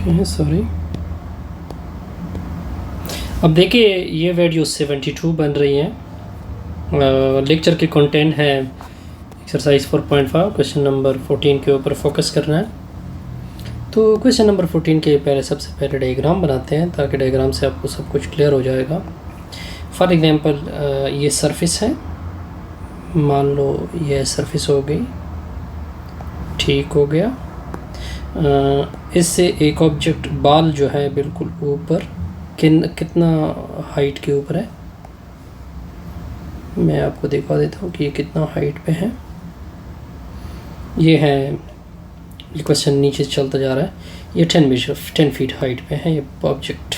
क्या है, सॉरी। अब देखिए ये वीडियो 72 बन रही है। लेक्चर के कंटेंट है एक्सरसाइज 4.5 क्वेश्चन नंबर 14 के ऊपर फोकस करना है। तो क्वेश्चन नंबर 14 के पहले सबसे पहले डायग्राम बनाते हैं ताकि डायग्राम से आपको सब कुछ क्लियर हो जाएगा। फॉर एग्जांपल ये सरफेस है, मान लो ये सरफेस हो गई, ठीक हो गया। इससे एक ऑब्जेक्ट बाल जो है बिल्कुल ऊपर कितना हाइट के ऊपर है, मैं आपको दिखा देता हूँ कि ये कितना हाइट पे है। ये है, ये क्वेश्चन नीचे चलता जा रहा है। ये 10 फीट हाइट पे है। ये ऑब्जेक्ट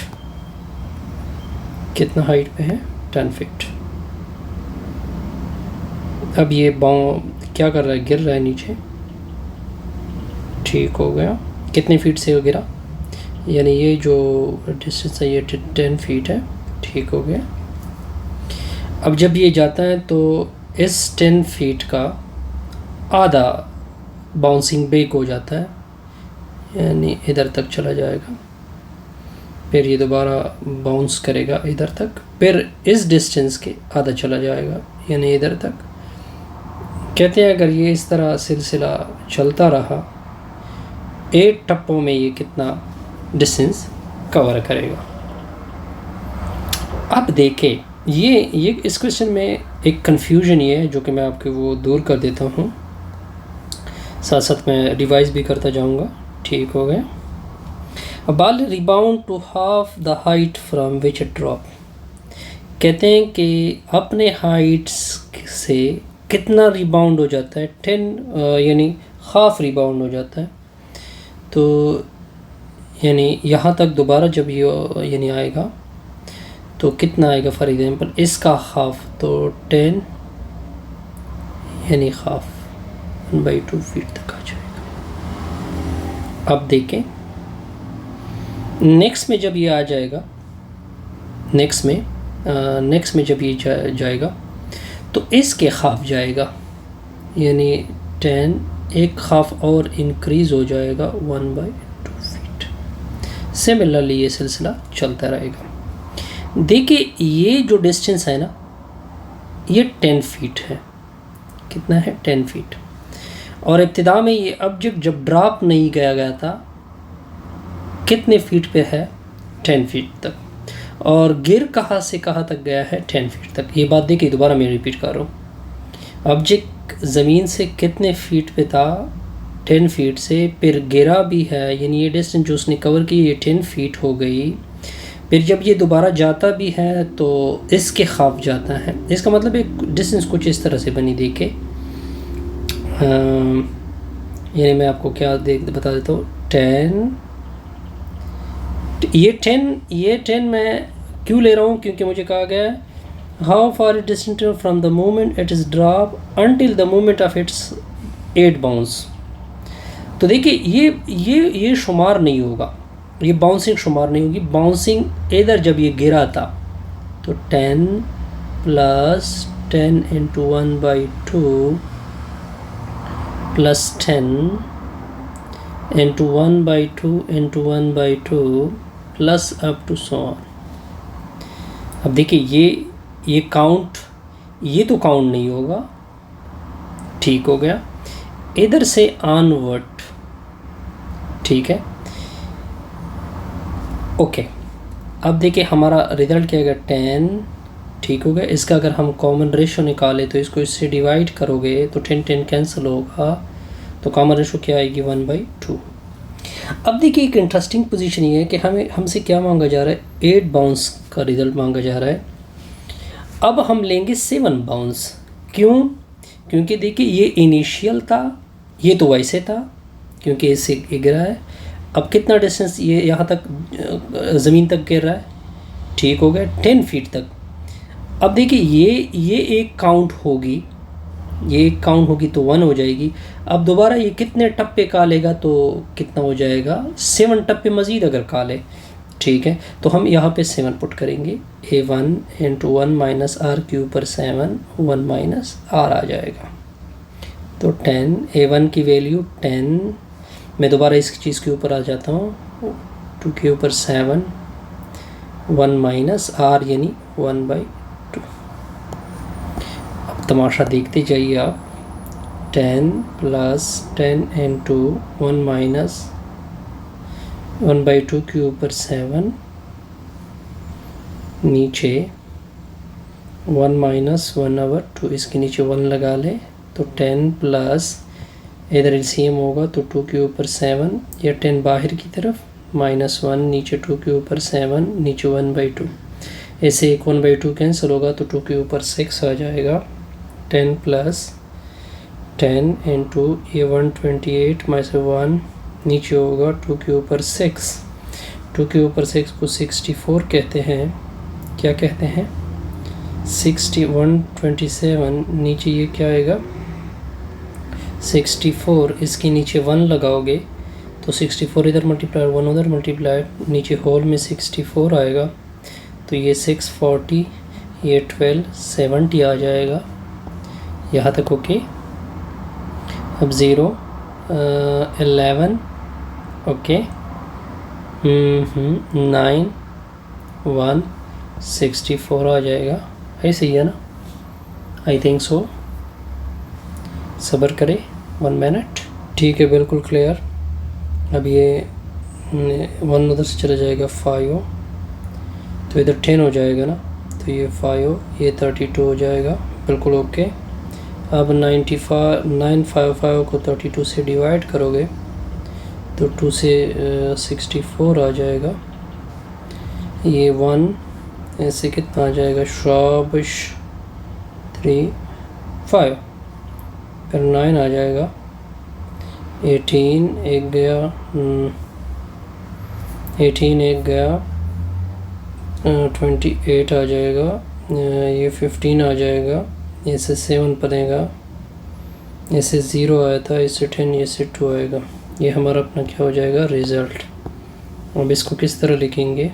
कितना हाइट पे है, 10 फीट। अब ये क्या कर रहा है, गिर रहा है नीचे, ठीक हो गया। कितने फीट से गिरा, यानी ये जो डिस्टेंस है ये 10 फीट है, ठीक हो गया। अब जब ये जाता है तो इस 10 फीट का आधा बाउंसिंग बैक हो जाता है, यानी इधर तक चला जाएगा। फिर ये दोबारा बाउंस करेगा इधर तक, फिर इस डिस्टेंस के आधा चला जाएगा, यानी इधर तक। कहते हैं अगर ये इस तरह सिलसिला चलता रहा, 8 टप्पों में ये कितना डिस्टेंस कवर करेगा। अब देखें ये इस क्वेश्चन में एक कन्फ्यूजन ये है जो कि मैं आपके वो दूर कर देता हूँ, साथ साथ मैं रिवाइज भी करता जाऊँगा। ठीक हो गया। A ball rebound to half the height from which it drop. कहते हैं कि अपने हाइट्स से कितना रिबाउंड हो जाता है, 10 यानी हाफ रिबाउंड हो जाता है। तो यानी यहाँ तक दोबारा जब ये यानी आएगा तो कितना आएगा, फॉर एग्जांपल इसका हाफ, तो 10 यानी हाफ 1/2 फीट तक आ जाएगा। अब देखें नेक्स्ट में जब ये आ जाएगा, नेक्स्ट में जब ये जाएगा तो इसके हाफ जाएगा, यानी 10 एक हाफ और इंक्रीज़ हो जाएगा 1/2 फीट। सिमिलरली ये सिलसिला चलता रहेगा। देखिए ये जो डिस्टेंस है ना, ये 10 फीट है। कितना है, 10 फीट। और इब्तिदा में ये ऑब्जेक्ट जब ड्रॉप नहीं गया था, कितने फीट पे है, 10 फीट तक। और गिर कहाँ से कहाँ तक गया है, 10 फीट तक। ये बात देखिए, दोबारा मैं रिपीट कर रहा हूँ। ऑब्जेक्ट ज़मीन से कितने फीट पे था, 10 फीट से, फिर गिरा भी है, यानी ये डिस्टेंस जो उसने कवर की ये 10 फीट हो गई। फिर जब ये दोबारा जाता भी है तो इसके खाफ जाता है। इसका मतलब एक डिस्टेंस कुछ इस तरह से बनी, देखे। यानी मैं आपको क्या बता देता हूँ, 10 ये 10 मैं क्यों ले रहा हूँ, क्योंकि मुझे कहा गया है how far it distance from the moment it is drop until the moment of its 8 bounce. तो देखिए ये शुमार नहीं होगा, ये बाउंसिंग शुमार नहीं होगी। बाउंसिंग इधर जब ये गिरा था तो 10 + 10 × 1/2 + 10 × 1/2 × 1/2 plus up to so on. अब देखिए ये काउंट, ये तो काउंट नहीं होगा, ठीक हो गया। इधर से ऑनवर्ड, ठीक है, ओके। अब देखिए हमारा रिजल्ट क्या आएगा, 10, ठीक हो गया। इसका अगर हम कॉमन रेशो निकालें तो इसको इससे डिवाइड करोगे तो 10 कैंसिल होगा, तो कॉमन रेशो क्या आएगी, 1/2। अब देखिए एक इंटरेस्टिंग पोजीशन ये है कि हमसे क्या मांगा जा रहा है, 8 बाउंस का रिज़ल्ट मांगा जा रहा है। अब हम लेंगे 7 बाउंस। क्यों, क्योंकि देखिए ये इनिशियल था, ये तो वैसे था क्योंकि इससे गिरा है। अब कितना डिस्टेंस ये यहाँ तक ज़मीन तक गिर रहा है, ठीक हो गया, 10 फीट तक। अब देखिए ये एक काउंट होगी, ये एक काउंट होगी तो 1 हो जाएगी। अब दोबारा ये कितने टप्पे का लेगा तो कितना हो जाएगा, 7 टप्पे मज़ीद अगर का ले, ठीक है। तो हम यहाँ पे 7 पुट करेंगे, A1 × 1 - R के ऊपर 7, 1 - R आ जाएगा। तो 10, A1 की वैल्यू 10 मैं दोबारा इस चीज़ के ऊपर आ जाता हूँ, 2 के ऊपर 7, 1 माइनस r यानी 1/2। अब तमाशा देखते जाइए आप, 10 प्लस 10 इंटू 1 माइनस 1/2 के ऊपर 7, नीचे 1 माइनस 1/2, इसके नीचे 1 लगा ले तो 10 प्लस, इधर एलसीएम होगा तो 2 के ऊपर 7, या 10 बाहर की तरफ, -1 नीचे 2 के ऊपर 7, नीचे 1/2, ऐसे एक 1/2 कैंसिल होगा तो 2 के ऊपर 6 आ जाएगा। 10 प्लस 10 इंटू ये 128 माइनस 1, नीचे होगा 2 के ऊपर 6, 2 के ऊपर 6 को 64 कहते हैं, क्या कहते हैं 127, नीचे ये क्या आएगा 64, इसके नीचे 1 लगाओगे तो 64 इधर मल्टीप्लाई 1 उधर मल्टीप्लाई, नीचे होल में 64 आएगा तो ये 640, ये 12 70 आ जाएगा। यहाँ तक ओके। अब 0 11 ओके, 9 1 64 आ जाएगा। ऐसे ही है ना, आई थिंक सो। सब्र करें 1 मिनट। ठीक है, बिल्कुल क्लियर। अब ये 1 उधर से चला जाएगा 5, तो इधर 10 हो जाएगा ना, तो ये 5, ये 32 हो जाएगा, बिल्कुल ओके। अब 955 को 32 से डिवाइड करोगे तो 2 से 64 आ जाएगा, ये 1 ऐसे कितना आ जाएगा, शाबाश 3 5, फिर 9 आ जाएगा, 18 एक गया, 18 एक गया, 28 आ जाएगा, ये 15 आ जाएगा, इससे 7 बनेगा, इससे 0 आया था, इससे 10, इससे 2 आएगा। ये हमारा अपना क्या हो जाएगा, रिज़ल्ट। अब इसको किस तरह लिखेंगे,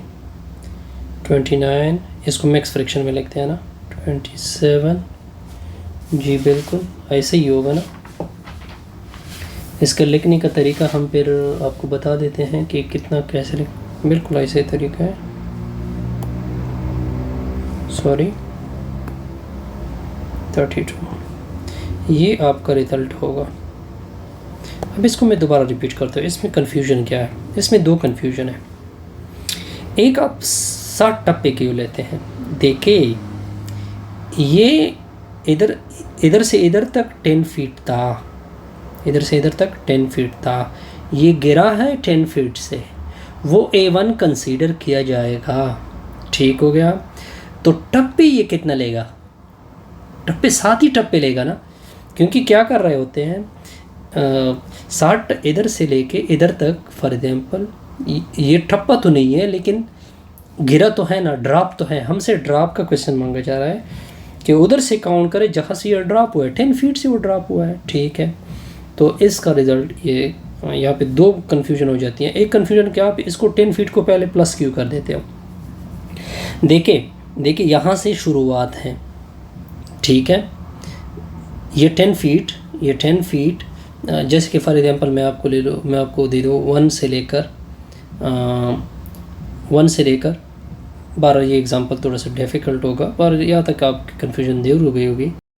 29, इसको मैक्स फ्रैक्शन में लिखते हैं ना, 27, जी बिल्कुल ऐसे ही होगा ना। इसका लिखने का तरीका हम फिर आपको बता देते हैं कि कितना कैसे लिख, बिल्कुल ऐसे तरीका है, सॉरी 32, ये आपका रिजल्ट होगा। अब इसको मैं दोबारा रिपीट करता हूँ, इसमें कन्फ्यूजन क्या है, इसमें 2 कन्फ्यूजन है। एक आप 60 टप्पे क्यों लेते हैं, देखिए ये इधर से इधर तक 10 फीट था, इधर से इधर तक 10 फीट था, ये गिरा है 10 फीट से, वो A1 कंसीडर किया जाएगा, ठीक हो गया। तो टप्पे ये कितना लेगा, टप्पे 7 ही टप्पे लेगा ना, क्योंकि क्या कर रहे होते हैं 60 इधर से लेके इधर तक, फॉर एग्जाम्पल ये ठप्पा तो नहीं है लेकिन गिरा तो है ना, ड्रॉप तो है, हमसे ड्रॉप का क्वेश्चन मांगा जा रहा है कि उधर से काउंट करें जहाँ से ये ड्रॉप हुआ है, 10 फीट से वो ड्रॉप हुआ है, ठीक है। तो इसका रिज़ल्ट ये, यहाँ पे 2 कन्फ्यूजन हो जाती हैं। एक कन्फ्यूजन क्या, आप इसको 10 फीट को पहले प्लस क्यों कर देते हो, देखिए यहाँ से शुरुआत है, ठीक है, ये 10 फीट, ये 10 फीट, जैसे कि फॉर एग्जांपल मैं आपको दे दूँ 1 से लेकर 12, ये एग्जांपल थोड़ा सा डिफ़िकल्ट होगा पर यहाँ तक आपकी कन्फ्यूजन दूर हो गई होगी।